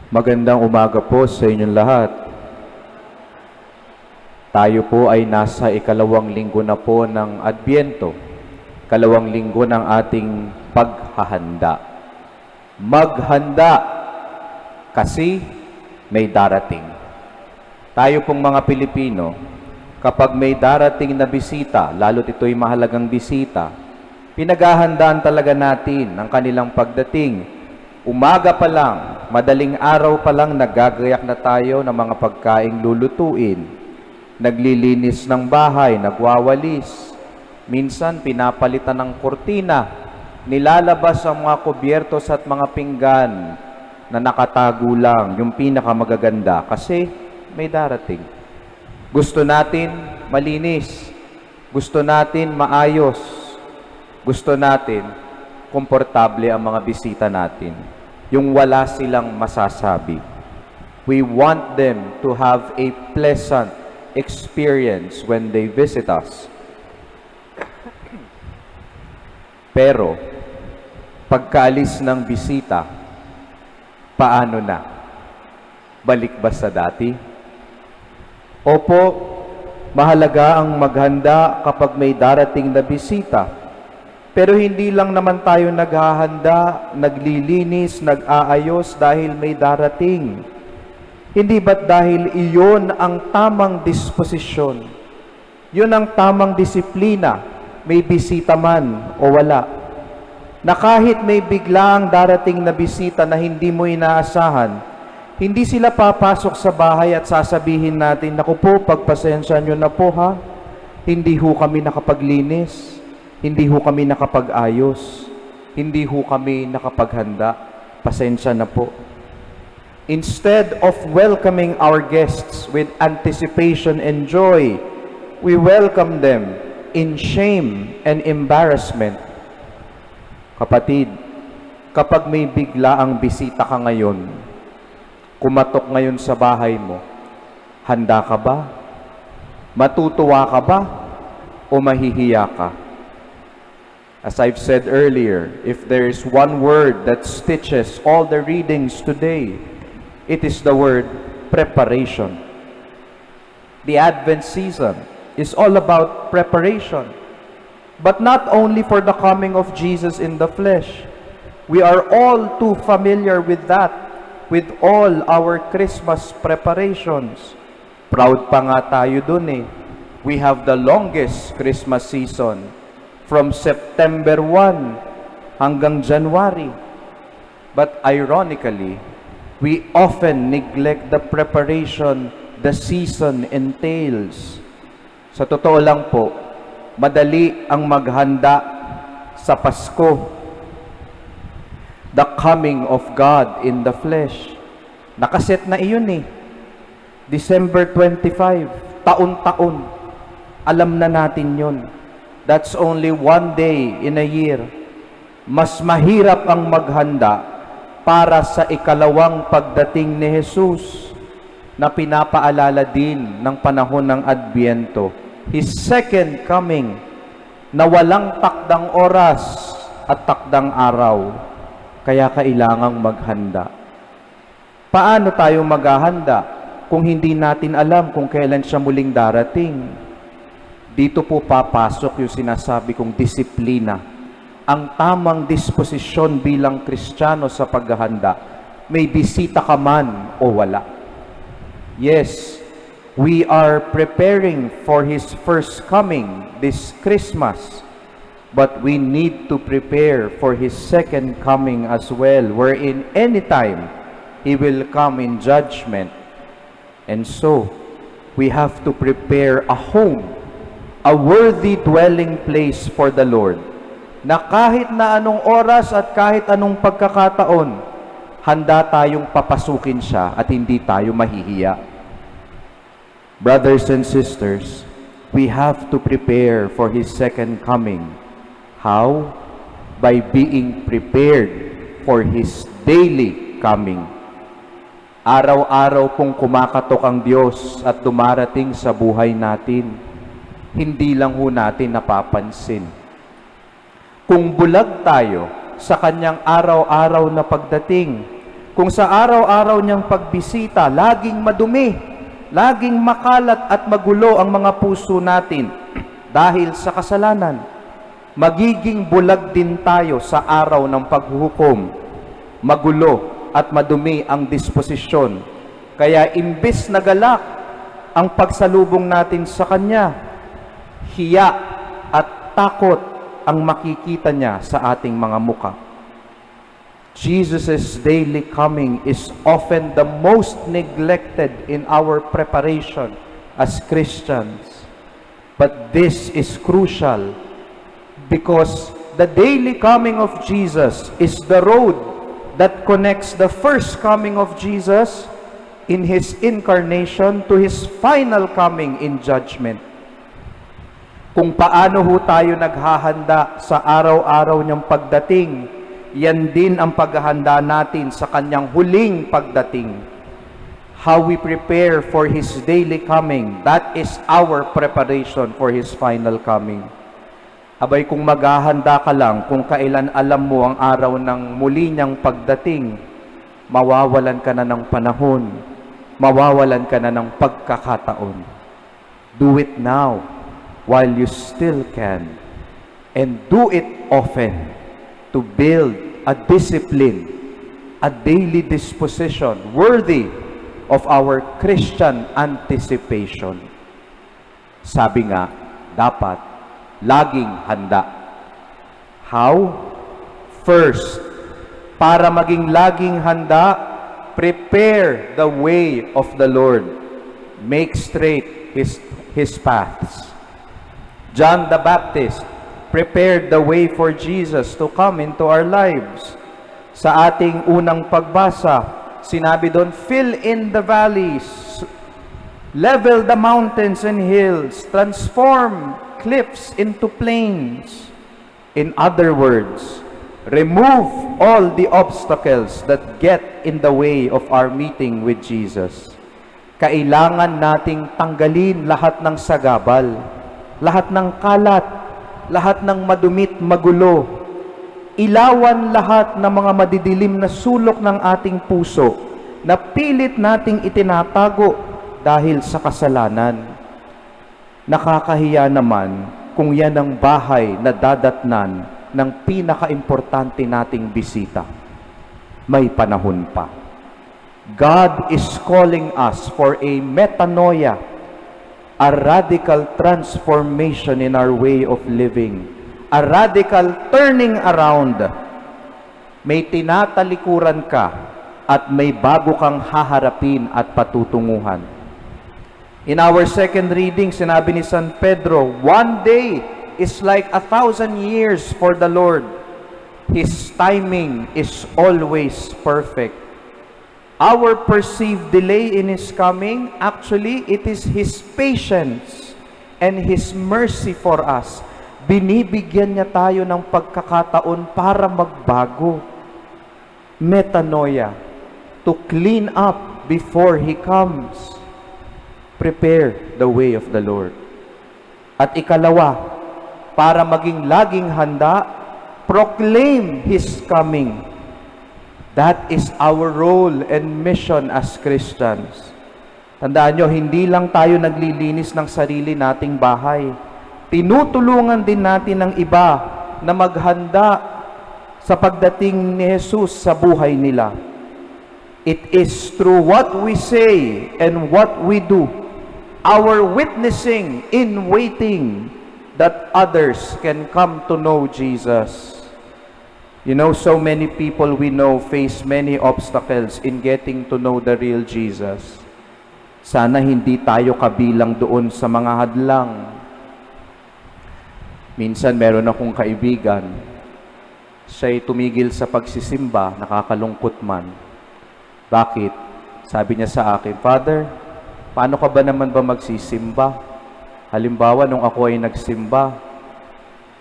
Magandang umaga po sa inyong lahat. Tayo po ay nasa ikalawang linggo na po ng Adbyento, kalawang linggo ng ating paghahanda. Maghanda kasi may darating. Tayo pong mga Pilipino, kapag may darating na bisita, lalo't ito'y mahalagang bisita, pinaghahandaan talaga natin ang kanilang pagdating. Umaga pa lang, madaling araw pa lang, nagagayak na tayo ng mga pagkaing lulutuin. Naglilinis ng bahay, nagwawalis. Minsan, pinapalitan ng kurtina. Nilalabas ang mga kubyertos at mga pinggan na nakatago lang, yung pinakamagaganda, kasi may darating. Gusto natin malinis. Gusto natin maayos. Gusto natin komportable ang mga bisita natin. Yung wala silang masasabi. We want them to have a pleasant experience when they visit us. Pero, pagkaalis ng bisita, paano na? Balik ba sa dati? Opo, mahalaga ang maghanda kapag may darating na bisita. Pero hindi lang naman tayo naghahanda, naglilinis, nag-aayos dahil may darating. Hindi ba't dahil iyon ang tamang disposisyon? Yun ang tamang disiplina, may bisita man o wala. Na kahit may biglaang darating na bisita na hindi mo inaasahan, hindi sila papasok sa bahay at sasabihin natin, "Naku po, pagpasensya nyo na po ha, hindi ho kami nakapaglinis. Hindi ho kami nakapag-ayos. Hindi ho kami nakapaghanda. Pasensya na po." Instead of welcoming our guests with anticipation and joy, we welcome them in shame and embarrassment. Kapatid, kapag may bigla ang bisita ka ngayon, kumatok ngayon sa bahay mo, handa ka ba? Matutuwa ka ba? O mahihiya ka? As I've said earlier, if there is one word that stitches all the readings today, it is the word preparation. The Advent season is all about preparation. But not only for the coming of Jesus in the flesh. We are all too familiar with that, with all our Christmas preparations. Proud pa nga tayo dun eh. We have the longest Christmas season, from September 1 hanggang January. But ironically, we often neglect the preparation the season entails. Sa totoo lang po, madali ang maghanda sa Pasko, the coming of God in the flesh. Nakaset na iyon eh. December 25, taon-taon. Alam na natin yun. That's only one day in a year. Mas mahirap ang maghanda para sa ikalawang pagdating ni Jesus na pinapaalala din ng panahon ng Adbyento. His second coming na walang takdang oras at takdang araw. Kaya kailangang maghanda. Paano tayo maghahanda kung hindi natin alam kung kailan siya muling darating? Dito po papasok yung sinasabi kong disiplina. Ang tamang disposisyon bilang Kristiyano sa paghahanda. May bisita ka man o wala. Yes, we are preparing for His first coming this Christmas. But we need to prepare for His second coming as well, wherein anytime He will come in judgment. And so, we have to prepare a home, a worthy dwelling place for the Lord, na kahit na anong oras at kahit anong pagkakataon, handa tayong papasukin siya at hindi tayo mahihiya. Brothers and sisters, we have to prepare for His second coming. How? By being prepared for His daily coming. Araw-araw pong kumakatok ang Diyos at dumarating sa buhay natin. Hindi lang ho natin napapansin. Kung bulag tayo sa Kanyang araw-araw na pagdating, Kung sa araw-araw niyang pagbisita, laging madumi, laging makalat at magulo ang mga puso natin dahil sa kasalanan, magiging bulag din tayo sa araw ng paghuhukom. Magulo at madumi ang disposisyon. Kaya imbes na galak ang pagsalubong natin sa Kanya, hiya at takot ang makikita niya sa ating mga muka. Jesus' daily coming is often the most neglected in our preparation as Christians. But this is crucial because the daily coming of Jesus is the road that connects the first coming of Jesus in His incarnation to His final coming in judgment. Kung paano ho tayo naghahanda sa araw-araw niyang pagdating, yan din ang paghahanda natin sa Kanyang huling pagdating. How we prepare for His daily coming, that is our preparation for His final coming. Abay, kung maghahanda ka lang, kung kailan alam mo ang araw ng muli niyang pagdating, mawawalan ka na ng panahon, mawawalan ka na ng pagkakataon. Do it now, while you still can, and do it often, to build a discipline, a daily disposition worthy of our Christian anticipation. Sabi nga, dapat laging handa. How? First, para maging laging handa, prepare the way of the Lord. Make straight His paths. John the Baptist prepared the way for Jesus to come into our lives. Sa ating unang pagbasa, sinabi doon, fill in the valleys, level the mountains and hills, transform cliffs into plains. In other words, remove all the obstacles that get in the way of our meeting with Jesus. Kailangan nating tanggalin lahat ng sagabal, lahat ng kalat, lahat ng madumit, magulo. Ilawan lahat ng mga madidilim na sulok ng ating puso na pilit nating itinatago dahil sa kasalanan. Nakakahiya naman kung yan ang bahay na dadatnan ng pinaka-importante nating bisita. May panahon pa. God is calling us for a metanoia, a radical transformation in our way of living, a radical turning around. May tinatalikuran ka at may bago kang haharapin at patutunguhan. In our second reading, sinabi ni San Pedro, one day is like 1,000 years for the Lord. His timing is always perfect. Our perceived delay in His coming, actually, it is His patience and His mercy for us. Binibigyan niya tayo ng pagkakataon para magbago. Metanoia, to clean up before He comes. Prepare the way of the Lord. At ikalawa, para maging laging handa, proclaim His coming. That is our role and mission as Christians. Tandaan nyo, hindi lang tayo naglilinis ng sarili nating bahay. Tinutulungan din natin ng iba na maghanda sa pagdating ni Jesus sa buhay nila. It is through what we say and what we do, our witnessing in waiting, that others can come to know Jesus. You know, so many people we know face many obstacles in getting to know the real Jesus. Sana hindi tayo kabilang doon sa mga hadlang. Minsan meron akong kaibigan, siya'y tumigil sa pagsisimba, nakakalungkot man. Bakit? Sabi niya sa akin, Father, paano ka ba naman ba magsisimba? Halimbawa, nung ako ay nagsimba,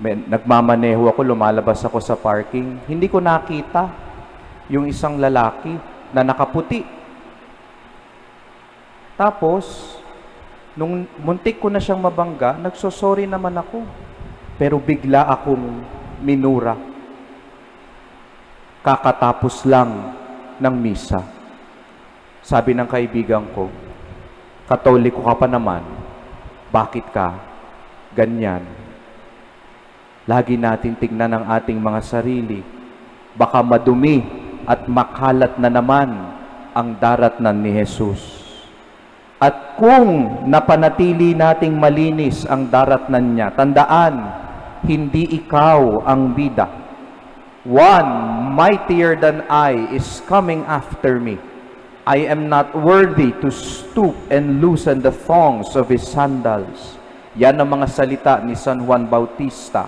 nagmamaneho ako, lumalabas ako sa parking, hindi ko nakita yung isang lalaki na nakaputi. Tapos, nung muntik ko na siyang mabangga, nagsosorry naman ako. Pero bigla akong minura. Kakatapos lang ng misa. Sabi ng kaibigan ko, Katoliko ka pa naman, bakit ka ganyan? Lagi natin tignan ang ating mga sarili. Baka madumi at makalat na naman ang daratnan ni Jesus. At kung napanatili nating malinis ang daratnan niya, tandaan, hindi ikaw ang bida. One mightier than I is coming after me. I am not worthy to stoop and loosen the thongs of his sandals. Yan ang mga salita ni San Juan Bautista.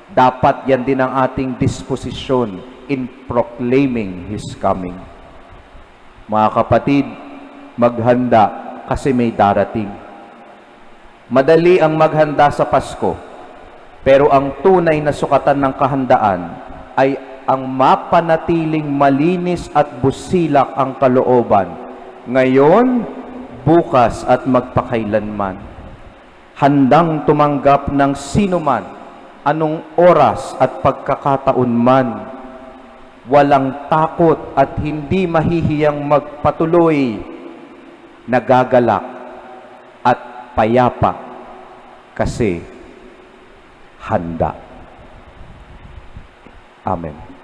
Dapat yan din ang ating disposisyon in proclaiming his coming. Mga kapatid, maghanda kasi may darating. Madali ang maghanda sa Pasko, pero ang tunay na sukatan ng kahandaan ay ang mapanatiling malinis at busilak ang kalooban, ngayon, bukas at magpakailanman. Handang tumanggap ng sinuman, anong oras at pagkakataon man. Walang takot at hindi mahihiyang magpatuloy, nagagalak at payapa kasi handa. Amen.